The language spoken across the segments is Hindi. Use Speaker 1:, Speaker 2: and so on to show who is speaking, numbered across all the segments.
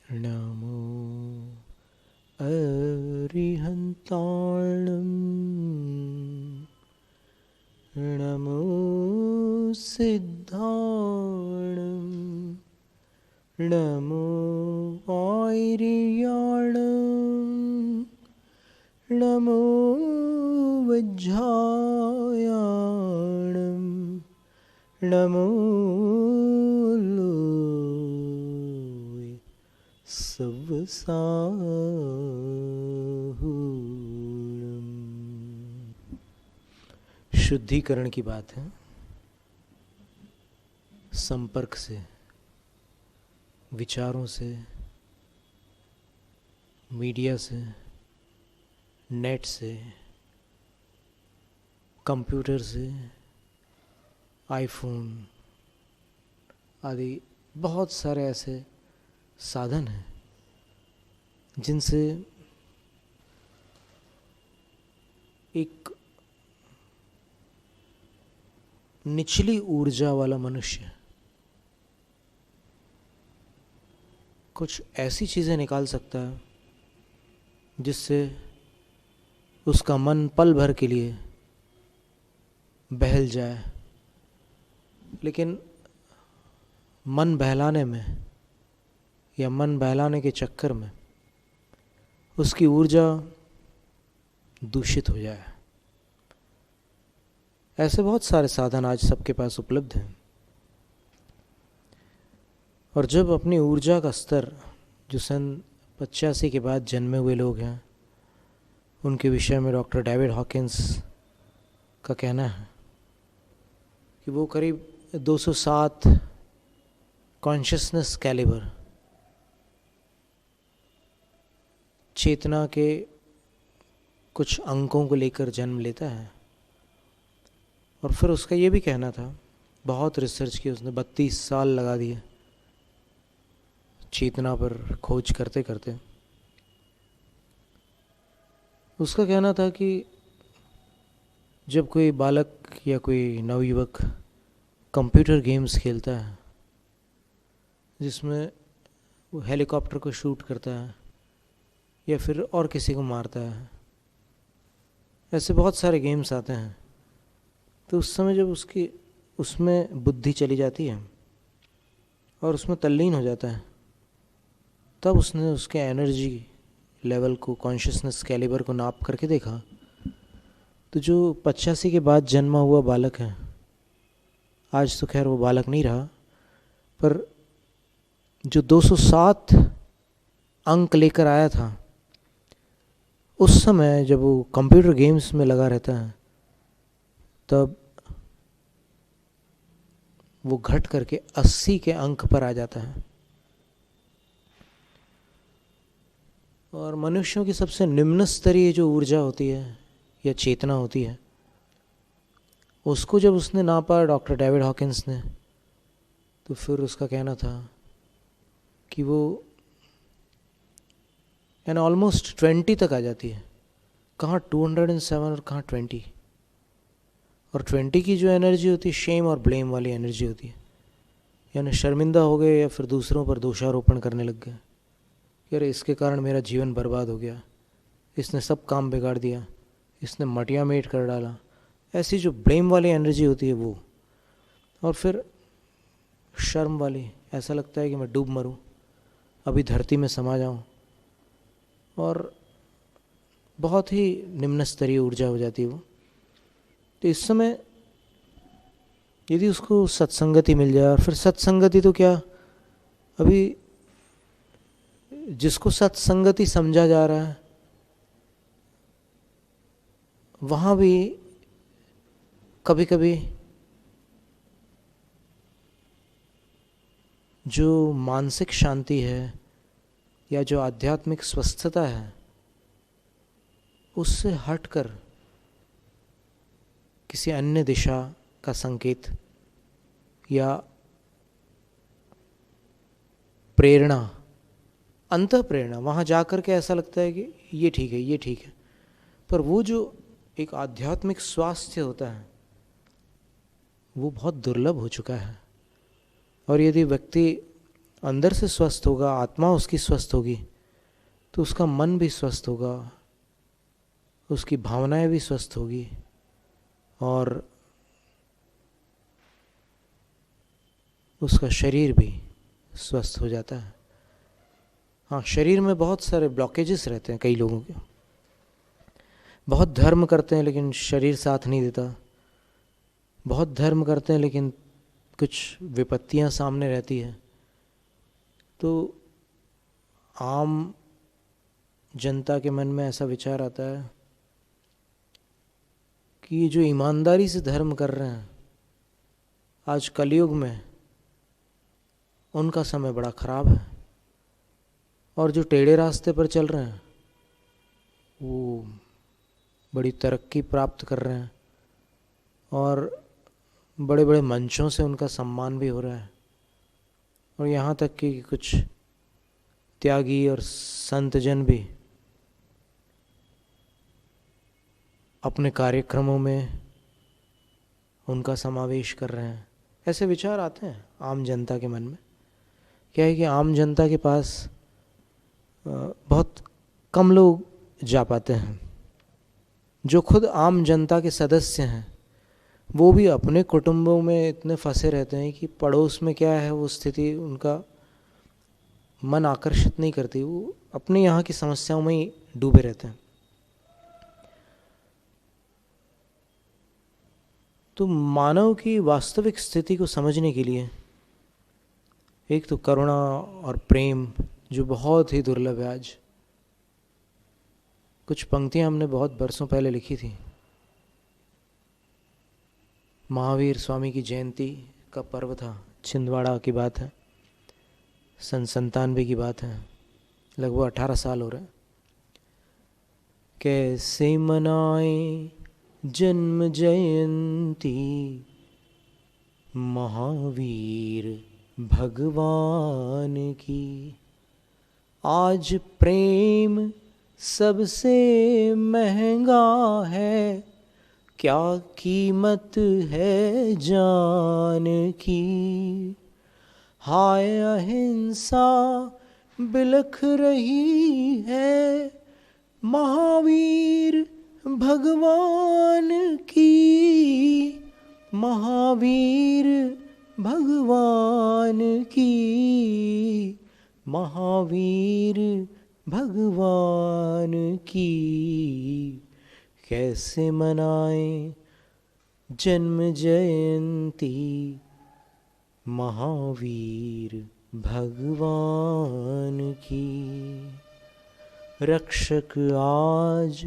Speaker 1: नमो अरिहन्ताणं नमो सिद्धाणं नमो आयर्याणं नमो वज्झायाणं नमो सवसाहूणम्। शुद्धिकरण की बात है। संपर्क से, विचारों से, मीडिया से, नेट से, कंप्यूटर से, आईफोन आदि बहुत सारे ऐसे साधन हैं जिनसे एक निचली ऊर्जा वाला मनुष्य कुछ ऐसी चीज़ें निकाल सकता है जिससे उसका मन पल भर के लिए बहल जाए। लेकिन मन बहलाने में या मन बहलाने के चक्कर में उसकी ऊर्जा दूषित हो जाए। ऐसे बहुत सारे साधन आज सबके पास उपलब्ध हैं। और जब अपनी ऊर्जा का स्तर, जो सन 85 के बाद जन्मे हुए लोग हैं, उनके विषय में डॉक्टर डेविड हॉकिंस का कहना है कि वो करीब 207 कॉन्शियसनेस कैलिबर, चेतना के कुछ अंकों को लेकर जन्म लेता है। और फिर उसका ये भी कहना था, बहुत रिसर्च की उसने, 32 साल लगा दिए चेतना पर खोज करते करते। उसका कहना था कि जब कोई बालक या कोई नवयुवक कंप्यूटर गेम्स खेलता है जिसमें वो हेलीकॉप्टर को शूट करता है या फिर और किसी को मारता है, ऐसे बहुत सारे गेम्स आते हैं, तो उस समय जब उसकी उसमें बुद्धि चली जाती है और उसमें तल्लीन हो जाता है, तब उसने उसके एनर्जी लेवल को, कॉन्शियसनेस कैलिबर को नाप करके देखा, तो जो 85 के बाद जन्मा हुआ बालक है, आज तो खैर वो बालक नहीं रहा, पर जो 207 अंक लेकर आया था, उस समय जब वो कंप्यूटर गेम्स में लगा रहता है, तब वो घट करके 80 के अंक पर आ जाता है। और मनुष्यों की सबसे निम्न स्तरीय जो ऊर्जा होती है या चेतना होती है, उसको जब उसने नापा डॉक्टर डेविड हॉकिंस ने, तो फिर उसका कहना था कि वो यानी ऑलमोस्ट 20 तक आ जाती है। कहाँ 207 और कहाँ 20। और 20 की जो एनर्जी होती है, शेम और ब्लेम वाली एनर्जी होती है, यानी शर्मिंदा हो गए या फिर दूसरों पर दोषारोपण करने लग गए कि अरे इसके कारण मेरा जीवन बर्बाद हो गया, इसने सब काम बिगाड़ दिया, इसने मटिया मेट कर डाला, ऐसी जो ब्लेम वाली एनर्जी होती है वो। और फिर शर्म वाली, ऐसा लगता है कि मैं डूब मरूं, अभी धरती में समा जाऊं, और बहुत ही निम्न स्तरीय ऊर्जा हो जाती है वो। तो इस समय यदि उसको सत्संगति मिल जाए, और फिर सत्संगति तो क्या, अभी जिसको सत्संगति समझा जा रहा है वहाँ भी कभी कभी जो मानसिक शांति है या जो आध्यात्मिक स्वस्थता है, उससे हटकर किसी अन्य दिशा का संकेत या प्रेरणा, अंतः प्रेरणा, वहाँ जाकर के ऐसा लगता है कि ये ठीक है, ये ठीक है। पर वो जो एक आध्यात्मिक स्वास्थ्य होता है वो बहुत दुर्लभ हो चुका है। और यदि व्यक्ति अंदर से स्वस्थ होगा, आत्मा उसकी स्वस्थ होगी, तो उसका मन भी स्वस्थ होगा, उसकी भावनाएं भी स्वस्थ होगी और उसका शरीर भी स्वस्थ हो जाता है। हाँ, शरीर में बहुत सारे ब्लॉकेजेस रहते हैं कई लोगों के, बहुत धर्म करते हैं लेकिन शरीर साथ नहीं देता, बहुत धर्म करते हैं लेकिन कुछ विपत्तियां सामने रहती है। तो आम जनता के मन में ऐसा विचार आता है कि ये जो ईमानदारी से धर्म कर रहे हैं आज कलयुग में, उनका समय बड़ा खराब है, और जो टेढ़े रास्ते पर चल रहे हैं वो बड़ी तरक्की प्राप्त कर रहे हैं और बड़े बड़े मंचों से उनका सम्मान भी हो रहा है। और यहाँ तक कि कुछ त्यागी और संत जन भी अपने कार्यक्रमों में उनका समावेश कर रहे हैं। ऐसे विचार आते हैं आम जनता के मन में। क्या है कि आम जनता के पास बहुत कम लोग जा पाते हैं। जो खुद आम जनता के सदस्य हैं वो भी अपने कुटुंबों में इतने फंसे रहते हैं कि पड़ोस में क्या है वो स्थिति उनका मन आकर्षित नहीं करती, वो अपने यहाँ की समस्याओं में ही डूबे रहते हैं। तो मानव की वास्तविक स्थिति को समझने के लिए एक तो करुणा और प्रेम जो बहुत ही दुर्लभ है। आज कुछ पंक्तियां हमने बहुत बरसों पहले लिखी थी। महावीर स्वामी की जयंती का पर्व था, छिंदवाड़ा की बात है, सन 97 की बात है, लगभग 18 साल हो रहे हैं। कैसे मनाए जन्म जयंती महावीर भगवान की, आज प्रेम सबसे महंगा है, क्या कीमत है जान की। हाय अहिंसा बिलख रही है महावीर भगवान की, महावीर भगवान की, महावीर भगवान की। कैसे मनाएं जन्म जयंती महावीर भगवान की। रक्षक आज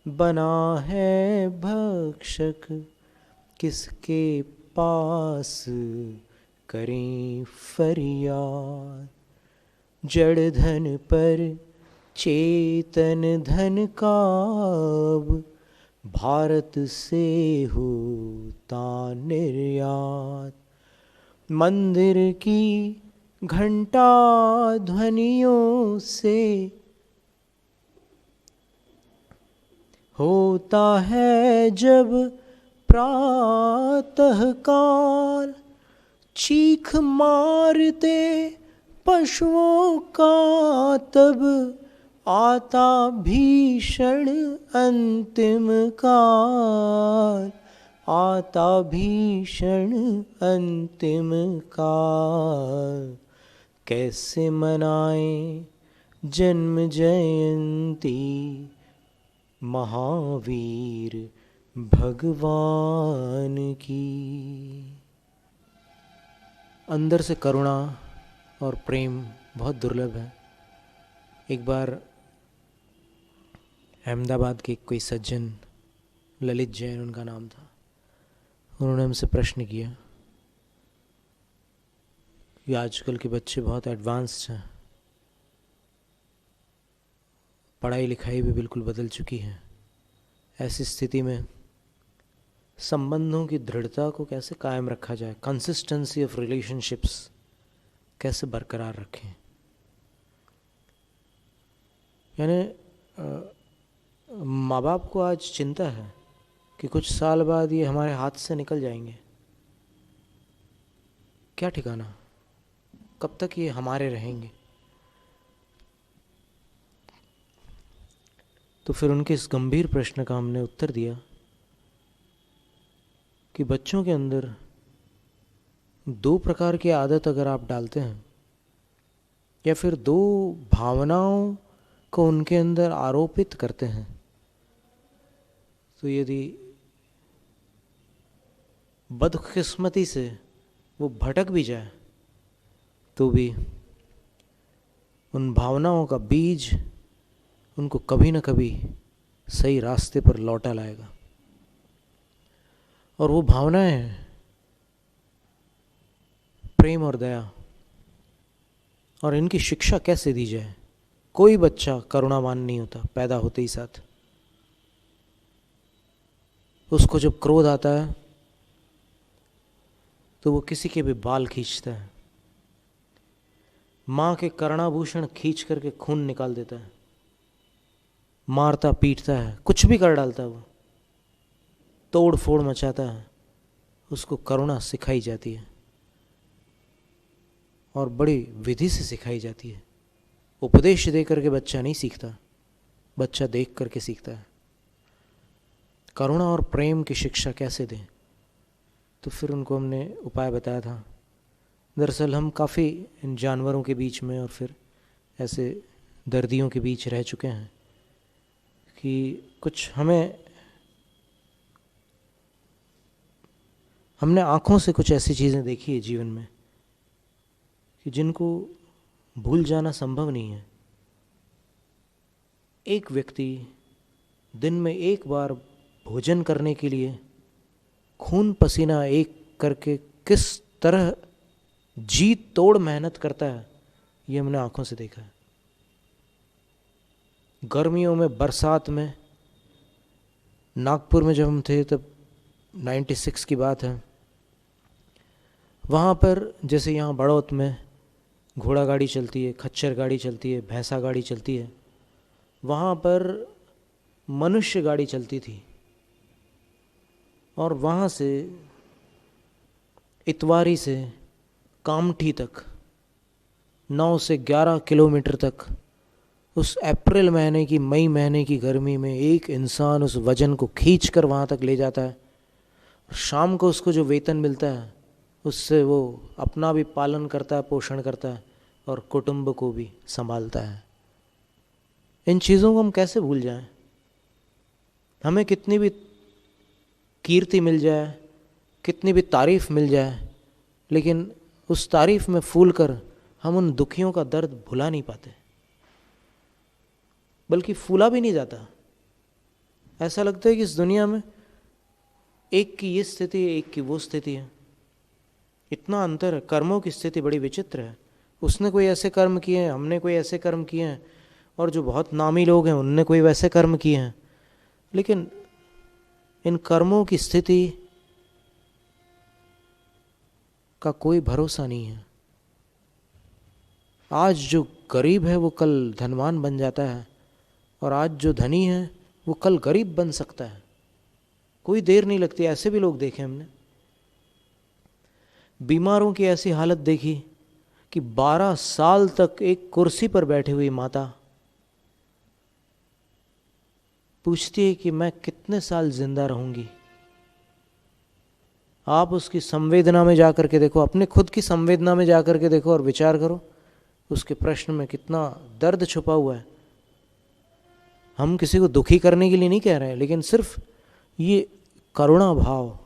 Speaker 1: बना है भक्षक, किसके पास करें फरियाद। जड़ धन पर चेतन धन का अब भारत से होता निर्यात। मंदिर की घंटा ध्वनियों से होता है जब प्रातः काल, चीख मारते पशुओं का तब आता भीषण अंतिम काल, आता भीषण अंतिम काल। कैसे मनाएं जन्म जयंती महावीर भगवान की। अंदर से करुणा और प्रेम बहुत दुर्लभ है। एक बार अहमदाबाद के कोई सज्जन, ललित जैन उनका नाम था, उन्होंने हमसे प्रश्न किया कि आजकल के बच्चे बहुत एडवांस्ड हैं, पढ़ाई लिखाई भी बिल्कुल बदल चुकी है, ऐसी स्थिति में संबंधों की दृढ़ता को कैसे कायम रखा जाए, कंसिस्टेंसी ऑफ रिलेशनशिप्स कैसे बरकरार रखें। यानी माँ बाप को आज चिंता है कि कुछ साल बाद ये हमारे हाथ से निकल जाएंगे, क्या ठिकाना। कब तक ये हमारे रहेंगे? तो फिर उनके इस गंभीर प्रश्न का हमने उत्तर दिया कि बच्चों के अंदर दो प्रकार की आदत अगर आप डालते हैं, या फिर दो भावनाओं को उनके अंदर आरोपित करते हैं, तो यदि बदकिस्मती से वो भटक भी जाए तो भी उन भावनाओं का बीज उनको कभी न कभी सही रास्ते पर लौटा लाएगा। और वो भावनाएं हैं प्रेम और दया। और इनकी शिक्षा कैसे दी जाए? कोई बच्चा करुणावान नहीं होता पैदा होते ही साथ। उसको जब क्रोध आता है तो वो किसी के भी बाल खींचता है, माँ के कर्णाभूषण खींच करके खून निकाल देता है, मारता पीटता है, कुछ भी कर डालता है, वो तोड़ फोड़ मचाता है। उसको करुणा सिखाई जाती है और बड़ी विधि से सिखाई जाती है। उपदेश दे करके बच्चा नहीं सीखता, बच्चा देख करके सीखता है। करुणा और प्रेम की शिक्षा कैसे दें? तो फिर उनको हमने उपाय बताया था। दरअसल हम काफ़ी इन जानवरों के बीच में और फिर ऐसे दर्दियों के बीच रह चुके हैं कि कुछ हमने आँखों से कुछ ऐसी चीज़ें देखी है जीवन में कि जिनको भूल जाना संभव नहीं है। एक व्यक्ति दिन में एक बार भोजन करने के लिए खून पसीना एक करके किस तरह जी तोड़ मेहनत करता है, ये हमने आंखों से देखा है। गर्मियों में, बरसात में, नागपुर में जब हम थे तब 96 की बात है, वहाँ पर जैसे यहाँ बड़ौत में घोड़ा गाड़ी चलती है, खच्चर गाड़ी चलती है, भैंसा गाड़ी चलती है, वहाँ पर मनुष्य गाड़ी चलती थी। और वहाँ से इतवारी से कामठी तक 9 से 11 किलोमीटर तक उस अप्रैल महीने की, मई महीने की गर्मी में एक इंसान उस वजन को खींच कर वहाँ तक ले जाता है। शाम को उसको जो वेतन मिलता है उससे वो अपना भी पालन करता है, पोषण करता है और कुटुंब को भी संभालता है। इन चीज़ों को हम कैसे भूल जाएं? हमें कितनी भी कीर्ति मिल जाए, कितनी भी तारीफ़ मिल जाए, लेकिन उस तारीफ़ में फूल कर हम उन दुखियों का दर्द भुला नहीं पाते, बल्कि फूला भी नहीं जाता। ऐसा लगता है कि इस दुनिया में एक की ये स्थिति है, एक की वो स्थिति है। इतना अंतर है। कर्मों की स्थिति बड़ी विचित्र है। उसने कोई ऐसे कर्म किए हैं, हमने कोई ऐसे कर्म किए हैं, और जो बहुत नामी लोग हैं उनने कोई वैसे कर्म किए हैं। लेकिन इन कर्मों की स्थिति का कोई भरोसा नहीं है। आज जो गरीब है वो कल धनवान बन जाता है, और आज जो धनी है वो कल गरीब बन सकता है। कोई देर नहीं लगती। ऐसे भी लोग देखे हमने। बीमारों की ऐसी हालत देखी कि 12 साल तक एक कुर्सी पर बैठी हुई माता पूछती है कि मैं कितने साल जिंदा रहूंगी। आप उसकी संवेदना में जाकर के देखो, अपने खुद की संवेदना में जाकर के देखो और विचार करो उसके प्रश्न में कितना दर्द छुपा हुआ है। हम किसी को दुखी करने के लिए नहीं कह रहे हैं, लेकिन सिर्फ ये करुणा भाव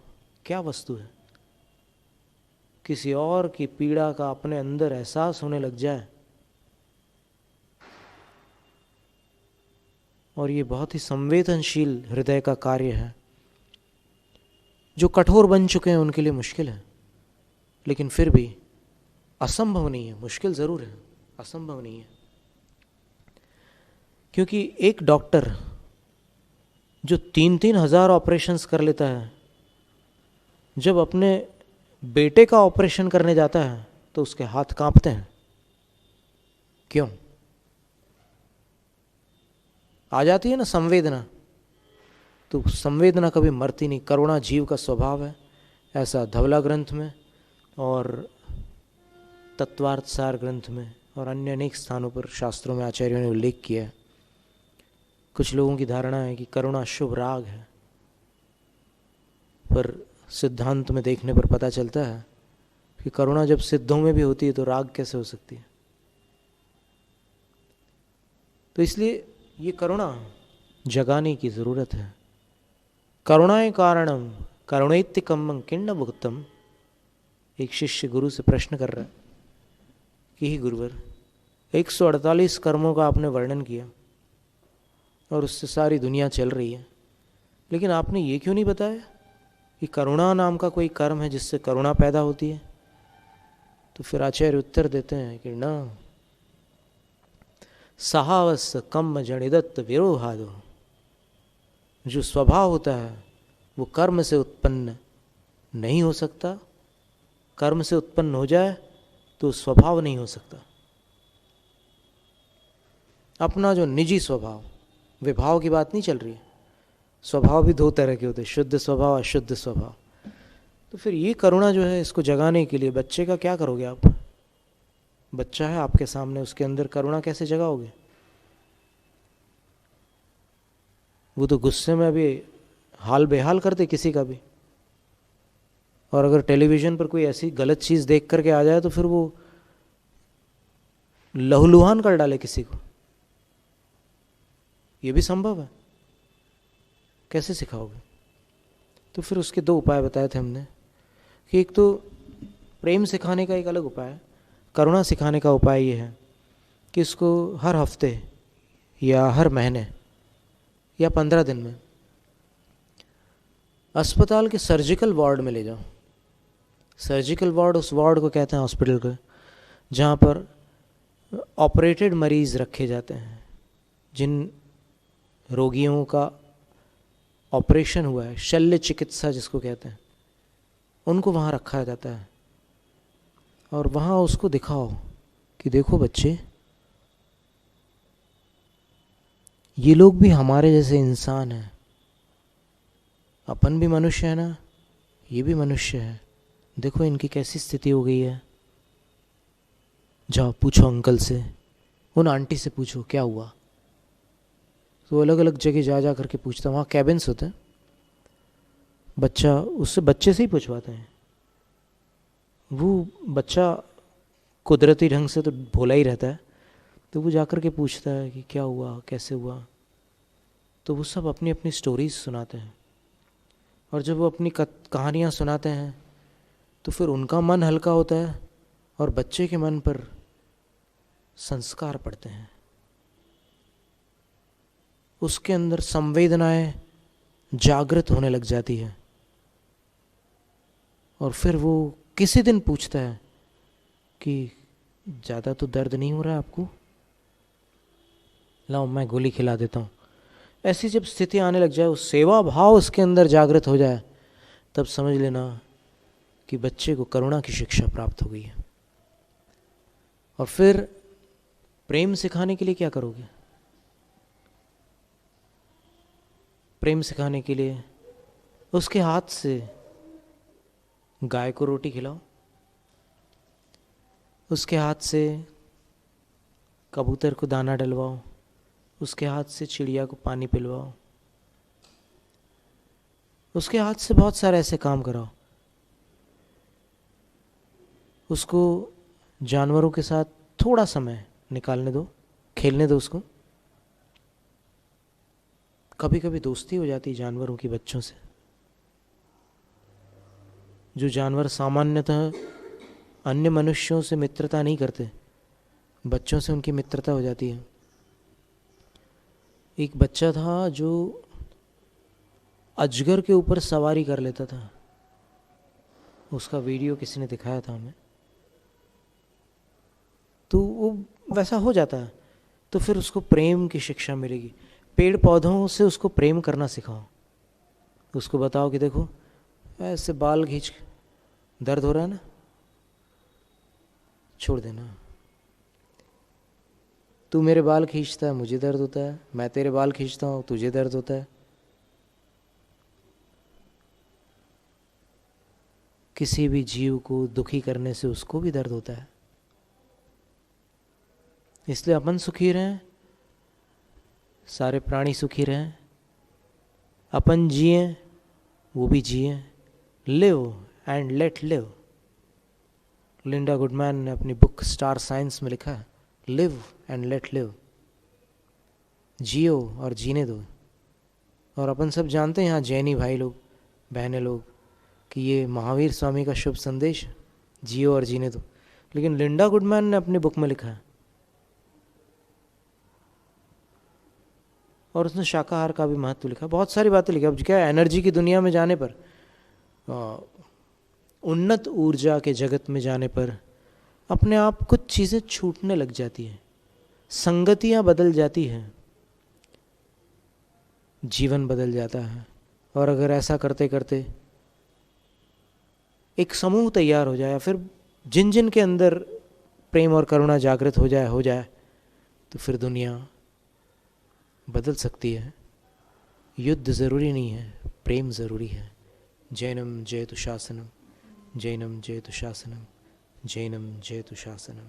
Speaker 1: क्या वस्तु है। किसी और की पीड़ा का अपने अंदर एहसास होने लग जाए, और ये बहुत ही संवेदनशील हृदय का कार्य है। जो कठोर बन चुके हैं उनके लिए मुश्किल है, लेकिन फिर भी असंभव नहीं है। मुश्किल ज़रूर है, असंभव नहीं है। क्योंकि एक डॉक्टर जो 3-3 हज़ार ऑपरेशंस कर लेता है, जब अपने बेटे का ऑपरेशन करने जाता है तो उसके हाथ कांपते हैं। क्यों? आ जाती है ना संवेदना। तो संवेदना कभी मरती नहीं। करुणा जीव का स्वभाव है, ऐसा धवला ग्रंथ में और तत्वार्थ सार ग्रंथ में और अन्य अनेक स्थानों पर शास्त्रों में आचार्यों ने उल्लेख किया है। कुछ लोगों की धारणा है कि करुणा शुभ राग है, पर सिद्धांत में देखने पर पता चलता है कि करुणा जब सिद्धों में भी होती है तो राग कैसे हो सकती है। तो इसलिए ये करुणा जगाने की ज़रूरत है। करुणाए कारणम करुणैत्य कम्मं किण्ण भुक्तम। एक शिष्य गुरु से प्रश्न कर रहा है कि ही गुरुवर, 148 कर्मों का आपने वर्णन किया और उससे सारी दुनिया चल रही है, लेकिन आपने ये क्यों नहीं बताया कि करुणा नाम का कोई कर्म है जिससे करुणा पैदा होती है। तो फिर आचार्य उत्तर देते हैं कि न सहावस कम्म जनिदत्त विरोहादो। जो स्वभाव होता है वो कर्म से उत्पन्न नहीं हो सकता, कर्म से उत्पन्न हो जाए तो स्वभाव नहीं हो सकता। अपना जो निजी स्वभाव, विभाव की बात नहीं चल रही है, स्वभाव भी दो तरह के होते हैं, शुद्ध स्वभाव अशुद्ध स्वभाव। तो फिर ये करुणा जो है, इसको जगाने के लिए बच्चे का क्या करोगे आप? बच्चा है आपके सामने, उसके अंदर करुणा कैसे जगाओगे? वो तो गुस्से में अभी हाल बेहाल कर दे किसी का भी, और अगर टेलीविज़न पर कोई ऐसी गलत चीज़ देख करके आ जाए तो फिर वो लहूलुहान कर डाले किसी को। ये भी संभव है। कैसे सिखाओगे? तो फिर उसके दो उपाय बताए थे हमने कि एक तो प्रेम सिखाने का एक अलग उपाय है, करुणा सिखाने का उपाय ये है कि इसको हर हफ्ते या हर महीने या 15 दिन में अस्पताल के सर्जिकल वार्ड में ले जाओ। सर्जिकल वार्ड उस वार्ड को कहते हैं हॉस्पिटल को जहाँ पर ऑपरेटेड मरीज़ रखे जाते हैं, जिन रोगियों का ऑपरेशन हुआ है, शल्य चिकित्सा जिसको कहते हैं, उनको वहाँ रखा जाता है। और वहाँ उसको दिखाओ कि देखो बच्चे, ये लोग भी हमारे जैसे इंसान हैं, अपन भी मनुष्य है ना, ये भी मनुष्य है, देखो इनकी कैसी स्थिति हो गई है। जाओ पूछो अंकल से, उन आंटी से पूछो क्या हुआ। तो अलग अलग जगह जा जा करके पूछता, वहाँ कैबिन्स होते हैं, बच्चा उससे बच्चे से ही पूछवाते हैं। वो बच्चा कुदरती ढंग से तो भोला ही रहता है, तो वो जा कर के पूछता है कि क्या हुआ, कैसे हुआ। तो वो सब अपनी अपनी स्टोरीज सुनाते हैं, और जब वो अपनी कहानियाँ सुनाते हैं तो फिर उनका मन हल्का होता है और बच्चे के मन पर संस्कार पड़ते हैं। उसके अंदर संवेदनाएं जागृत होने लग जाती है, और फिर वो किसी दिन पूछता है कि ज़्यादा तो दर्द नहीं हो रहा आपको, लाओ मैं गोली खिला देता हूँ। ऐसी जब स्थिति आने लग जाए, उस सेवा भाव उसके अंदर जागृत हो जाए, तब समझ लेना कि बच्चे को करुणा की शिक्षा प्राप्त हो गई है। और फिर प्रेम सिखाने के लिए क्या करोगे? प्रेम सिखाने के लिए उसके हाथ से गाय को रोटी खिलाओ, उसके हाथ से कबूतर को दाना डलवाओ, उसके हाथ से चिड़िया को पानी पिलवाओ, उसके हाथ से बहुत सारे ऐसे काम कराओ। उसको जानवरों के साथ थोड़ा समय निकालने दो, खेलने दो उसको। कभी कभी दोस्ती हो जाती है जानवरों की बच्चों से। जो जानवर सामान्यतः अन्य मनुष्यों से मित्रता नहीं करते, बच्चों से उनकी मित्रता हो जाती है। एक बच्चा था जो अजगर के ऊपर सवारी कर लेता था, उसका वीडियो किसी ने दिखाया था हमें। तो वो वैसा हो जाता है, तो फिर उसको प्रेम की शिक्षा मिलेगी। पेड़ पौधों से उसको प्रेम करना सिखाओ। उसको बताओ कि देखो ऐसे बाल खींच, दर्द हो रहा है ना, छोड़ देना। तू मेरे बाल खींचता है, मुझे दर्द होता है, मैं तेरे बाल खींचता हूँ, तुझे दर्द होता है। किसी भी जीव को दुखी करने से उसको भी दर्द होता है, इसलिए अपन सुखी रहें, सारे प्राणी सुखी रहें, अपन जिए वो भी जिए। Live and let live. Linda Goodman ने अपनी बुक स्टार साइंस में लिखा है, लिव एंड लेट लिव। जियो और जीने दो। और अपन सब जानते हैं यहाँ जैनी भाई लोग, बहनें लोग, कि ये महावीर स्वामी का शुभ संदेश, जियो और जीने दो। लेकिन लिंडा गुडमैन ने अपनी बुक में लिखा है, और उसने शाकाहार का भी महत्व लिखा, बहुत सारी बातें लिखी। अब क्या है, एनर्जी की दुनिया में जाने पर, उन्नत ऊर्जा के जगत में जाने पर अपने आप कुछ चीज़ें छूटने लग जाती हैं, संगतियाँ बदल जाती हैं, जीवन बदल जाता है। और अगर ऐसा करते करते एक समूह तैयार हो जाए, या फिर जिन जिन के अंदर प्रेम और करुणा जागृत हो जाए तो फिर दुनिया बदल सकती है। युद्ध ज़रूरी नहीं है, प्रेम ज़रूरी है। जैनम जयतु शासनम, जैनम जयतु शासनम, जैनम जयतु शासनम।